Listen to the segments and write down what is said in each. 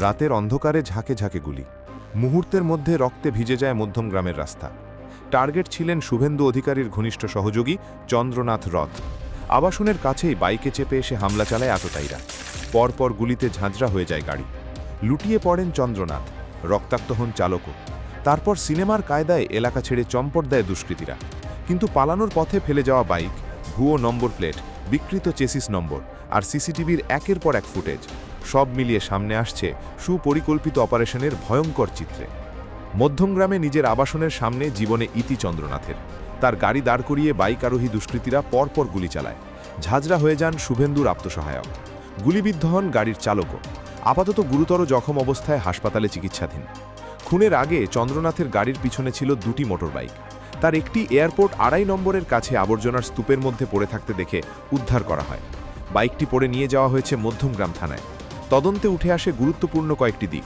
রাতের অন্ধকারে ঝাঁকে ঝাঁকে গুলি, মুহূর্তের মধ্যে রক্তে ভিজে যায় মধ্যমগ্রামের রাস্তা। টার্গেট ছিলেন শুভেন্দু অধিকারীর ঘনিষ্ঠ সহযোগী চন্দ্রনাথ রথ। আবাসনের কাছেই বাইকে চেপে এসে হামলা চালায় আততায়ীরা। পরপর গুলিতে ঝাঁঝরা হয়ে যায় গাড়ি। লুটিয়ে পড়েন চন্দ্রনাথ, রক্তাক্ত হন চালকও। তারপর সিনেমার কায়দায় এলাকা ছেড়ে চম্পট দেয় দুষ্কৃতীরা। কিন্তু পালানোর পথে ফেলে যাওয়া বাইক, ভুয়ো নম্বর প্লেট, বিকৃত চেসিস নম্বর আর সিসিটিভির একের পর এক ফুটেজ, সব মিলিয়ে সামনে আসছে সুপরিকল্পিত অপারেশনের ভয়ঙ্কর চিত্রে। মধ্যমগ্রামে নিজের আবাসনের সামনে জীবনে ইতি চন্দ্রনাথের। তার গাড়ি দাঁড় করিয়ে বাইক আরোহী দুষ্কৃতীরা পরপর গুলি চালায়। ঝাঁঝরা হয়ে যান শুভেন্দুর আত্মসহায়ক। গুলিবিদ্ধ হন গাড়ির চালকও। আপাতত গুরুতর জখম অবস্থায় হাসপাতালে চিকিৎসাধীন। খুনের আগে চন্দ্রনাথের গাড়ির পিছনে ছিল দুটি মোটরবাইক। তার একটি এয়ারপোর্ট ২.৫ নম্বরের কাছে আবর্জনার স্তূপের মধ্যে পড়ে থাকতে দেখে উদ্ধার করা হয়। বাইকটি পড়ে নিয়ে যাওয়া হয়েছে মধ্যমগ্রাম থানায়। তদন্তে উঠে আসে গুরুত্বপূর্ণ কয়েকটি দিক।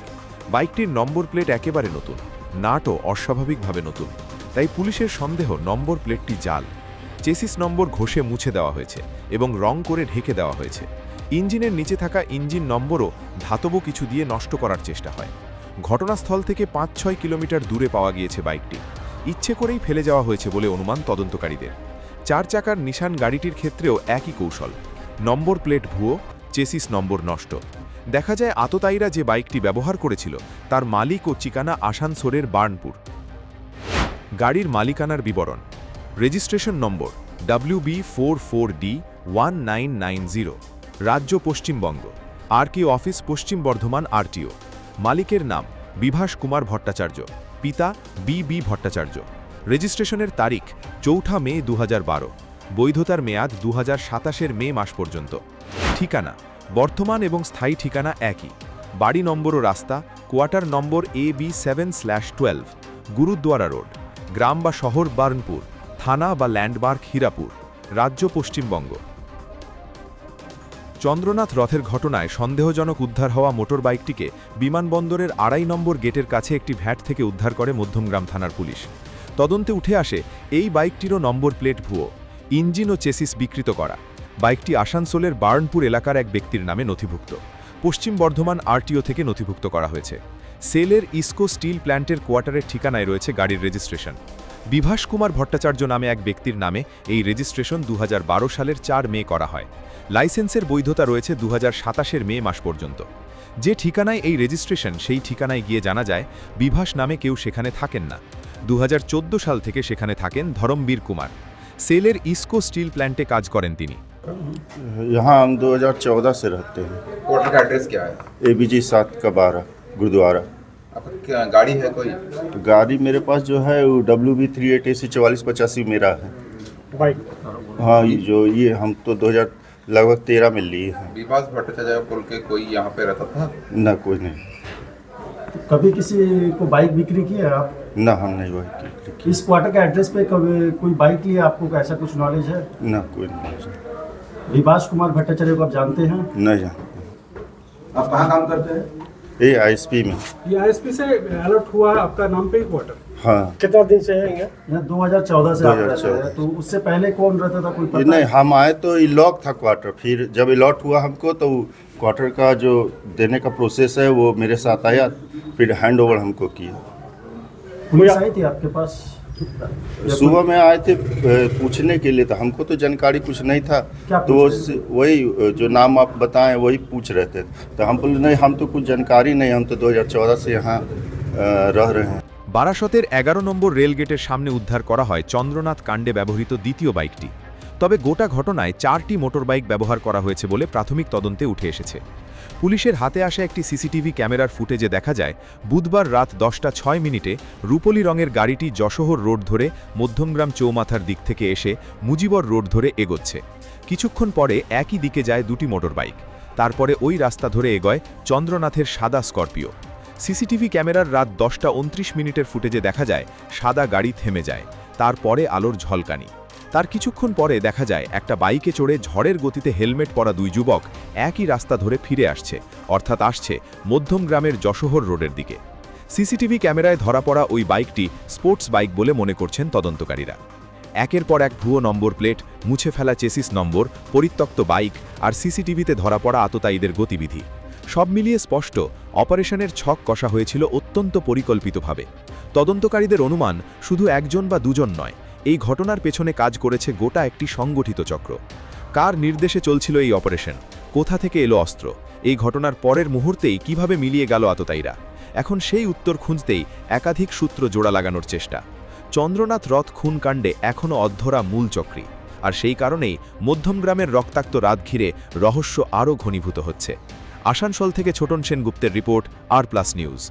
বাইকটির নম্বর প্লেট একেবারে নতুন, নাটও অস্বাভাবিকভাবে নতুন। তাই পুলিশের সন্দেহ নম্বর প্লেটটি জাল। চেসিস নম্বর ঘষে মুছে দেওয়া হয়েছে এবং রং করে ঢেকে দেওয়া হয়েছে। ইঞ্জিনের নিচে থাকা ইঞ্জিন নম্বরও ধাতব কিছু দিয়ে নষ্ট করার চেষ্টা হয়। ঘটনাস্থল থেকে ৫-৬ কিলোমিটার দূরে পাওয়া গিয়েছে বাইকটি। ইচ্ছে করেই ফেলে যাওয়া হয়েছে বলে অনুমান তদন্তকারীদের। ৪ চাকার নিশান গাড়িটির ক্ষেত্রেও একই কৌশল। নম্বর প্লেট ভুয়ো, চেসিস নম্বর নষ্ট। দেখা যায় আততায়ীরা যে বাইকটি ব্যবহার করেছিল তার মালিক ও ঠিকানা আসানসোলের বার্নপুর। গাড়ির মালিকানার বিবরণ: রেজিস্ট্রেশন নম্বর WB44D1990, রাজ্য পশ্চিমবঙ্গ, আরটিও অফিস পশ্চিম বর্ধমান আরটিও। মালিকের নাম বিভাস কুমার ভট্টাচার্য, পিতা বি ভট্টাচার্য। রেজিস্ট্রেশনের তারিখ ৪ মে ২০১২, বৈধতার মেয়াদ ২০২৭ মে মাস পর্যন্ত। ঠিকানা বর্তমান এবং স্থায়ী ঠিকানা একই। বাড়ি নম্বর ও রাস্তা কোয়ার্টার নম্বর AB7/12, গুরুদ্বারা রোড, গ্রাম বা শহর বার্নপুর, থানা বা ল্যান্ডমার্ক হীরাপুর, রাজ্য পশ্চিমবঙ্গ। চন্দ্রনাথ রথের ঘটনায় সন্দেহজনক উদ্ধার হওয়া মোটর বাইকটিকে বিমানবন্দরের ২.৫ নম্বর গেটের কাছে একটি ভ্যাট থেকে উদ্ধার করে মধ্যমগ্রাম থানার পুলিশ। তদন্তে উঠে আসে এই বাইকটিরও নম্বর প্লেট ভুয়ো, ইঞ্জিন ও চেসিস বিকৃত করা। বাইকটি আসানসোলের বার্নপুর এলাকার এক ব্যক্তির নামে নথিভুক্ত। পশ্চিম বর্ধমান আরটিও থেকে নথিভুক্ত করা হয়েছে। সেলের ইস্কো স্টিল প্ল্যান্টের কোয়ার্টারের ঠিকানায় রয়েছে গাড়ির রেজিস্ট্রেশন। বিভাস কুমার ভট্টাচার্য নামে এক ব্যক্তির নামে এই রেজিস্ট্রেশন ২০১২ সালের ৪ মে করা হয়। লাইসেন্সের বৈধতা রয়েছে ২০২৭ মে মাস পর্যন্ত। যে ঠিকানায় এই রেজিস্ট্রেশন সেই ঠিকানায় গিয়ে জানা যায় বিভাস নামে কেউ সেখানে থাকেন না। ২০১৪ সাল থেকে সেখানে থাকেন ধরমবীর কুমার। সেলের ইস্কো স্টিল প্ল্যান্টে কাজ করেন তিনি। यहाँ हम 2014 से रहते हैं। क्वार्टर का एड्रेस क्या है? ABG 7/12 गुरुद्वारा। आपका क्या गाड़ी है कोई? गाड़ी मेरे पास जो है वो WB38AC 4485 मेरा है। बाइक हाँ, ये हम तो 2013 में लिए हैं। विभास भट्टाचार्य बोल के कोई यहाँ पे रहता था? ना कोई नहीं, कभी किसी को बाइक बिक्री की है आप? ना हम नहीं वही की। इस क्वार्टर के एड्रेस पे कभी कोई बाइक लिया आपको ऐसा कुछ नॉलेज है? ना कोई नहीं, विभास कुमार भट्टाचार्य को आप जानते हैं? नहीं जानते। आप कहाँ काम करते हैं? ये ISP में। ये ISP से अलर्ट हुआ है आपका नाम पे ही क्वार्टर? हाँ, कितना दिन से है ये? यहाँ 2014 से आप रहते 2014 हैं, तो उससे पहले कौन रहता था कोई ये पता नहीं, है? हम आए तो ये लॉक था क्वार्टर। फिर जब अलॉट हुआ हमको तो क्वार्टर का जो देने का प्रोसेस है वो मेरे साथ आया, फिर हैंड ओवर हमको किया। पुलिस आई थी आपके पास? सुबह में आए थे पूछने के लिए, तो हमको तो जानकारी कुछ नहीं था। क्या तो पूछ रहे वही जो नाम आप बताएं वही पूछ रहे थे। तो हम बोले नहीं, हम तो कुछ जानकारी नहीं, हम तो 2014 से यहाँ रह रहे हैं। বারাসতের ১১ নম্বর রেলগেটের সামনে উদ্ধার করা হয় চন্দ্রনাথ কাণ্ডে ব্যবহৃত দ্বিতীয় বাইকটি। তবে গোটা ঘটনায় ৪টি মোটর বাইক ব্যবহার করা হয়েছে বলে প্রাথমিক তদন্তে উঠে এসেছে। পুলিশের হাতে আসা একটি সিসিটিভি ক্যামেরার ফুটেজে দেখা যায় বুধবার রাত 10:06 রূপলি রঙের গাড়িটি যশোহর রোড ধরে মধ্যমগ্রাম চৌমাথার দিক থেকে এসে মুজিবর রোড ধরে এগোচ্ছে। কিছুক্ষণ পরে একই দিকে যায় দুটি মোটর বাইক। তারপরে ওই রাস্তা ধরে এগোয় চন্দ্রনাথের সাদা স্করপিও। সিসিটিভি ক্যামেরার রাত 10:29 ফুটেজে দেখা যায় সাদা গাড়ি থেমে যায়। তারপরে আলোর ঝলকানি। তার কিছুক্ষণ পরে দেখা যায় একটা বাইকে চড়ে ঝড়ের গতিতে হেলমেট পরা দুই যুবক একই রাস্তা ধরে ফিরে আসছে, অর্থাৎ আসছে মধ্যমগ্রামের যশোহর রোডের দিকে। সিসিটিভি ক্যামেরায় ধরা পড়া ওই বাইকটি স্পোর্টস বাইক বলে মনে করছেন তদন্তকারীরা। একের পর এক ভুয়ো নম্বর প্লেট, মুছে ফেলা চেসিস নম্বর, পরিত্যক্ত বাইক আর সিসিটিভিতে ধরা পড়া আততায়ীদের গতিবিধি সব মিলিয়ে স্পষ্ট অপারেশনের ছক কষা হয়েছিল অত্যন্ত পরিকল্পিতভাবে। তদন্তকারীদের অনুমান শুধু একজন বা দুজন নয়, এই ঘটনার পেছনে কাজ করেছে গোটা একটি সংগঠিত চক্র। কার নির্দেশে চলছিল এই অপারেশন, কোথা থেকে এলো অস্ত্র, এই ঘটনার পরের মুহূর্তেই কিভাবে মিলিয়ে গেল আততায়ীরা? এখন সেই উত্তর খুঁজতেই একাধিক সূত্র জোড়া লাগানোর চেষ্টা। চন্দ্রনাথ রথ খুনকাণ্ডে এখনও অধরা মূল চক্রী, আর সেই কারণেই মধ্যমগ্রামের রক্তাক্ত রাত ঘিরে রহস্য আরও ঘনীভূত হচ্ছে। আসানসোল থেকে ছোটন সেনগুপ্তের রিপোর্ট, আর প্লাস নিউজ।